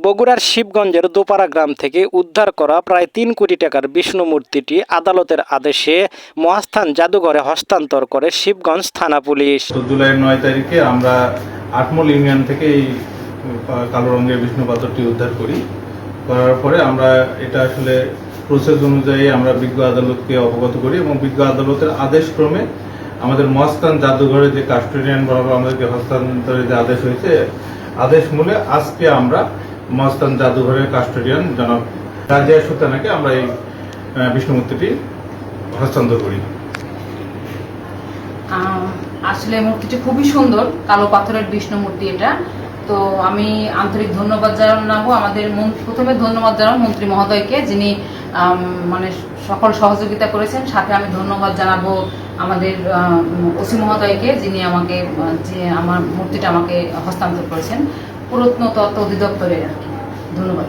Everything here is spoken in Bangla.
বগুড়ার শিবগঞ্জের দোপাড়া গ্রাম থেকে উদ্ধার করা প্রায় ৩ কোটি টাকার বিষ্ণু মূর্তিটি আদালতের আদেশে মহাস্থান জাদুঘরে হস্তান্তর করে শিবগঞ্জ থানা পুলিশ। জুলাইয়ের ৯ তারিখে আমরা আটমল ইউনিয়ন থেকে এই কালো রঙের বিষ্ণু পাথরটি উদ্ধার করার পরে আমরা এটা আসলে প্রসেস অনুযায়ী আমরা বিজ্ঞ আদালতকে অবগত করি এবং বিজ্ঞ আদালতের আদেশক্রমে আমাদের মহাস্থান জাদুঘরে যে কাস্টোডিয়ান বরাবর আমাদেরকে হস্তান্তরের যে আদেশ হয়েছে, আদেশ মূলে আজকে আমরা মহাস্থান জাদুঘরের কাস্টোডিয়ান জনাব রাজিয়া সুলতানাকে আমরা এই বিষ্ণু মূর্তিটি হস্তান্তর করি। আসলে মূর্তিটি খুবই সুন্দর, কালো পাথরের বিষ্ণু মূর্তি এটা। তো আমি আন্তরিক ধন্যবাদ জানাবো প্রথমে ধন্যবাদ জানাবো মন্ত্রী মহোদয়কে, যিনি মানে সকল সহযোগিতা করেছেন। সাথে আমি ধন্যবাদ জানাবো আমাদের ওসি মহোদয়কে, যিনি আমার মূর্তিটা আমাকে হস্তান্তর করেছেন, প্রত্নতত্ত্ব অধিদপ্তরে আর কি। ধন্যবাদ।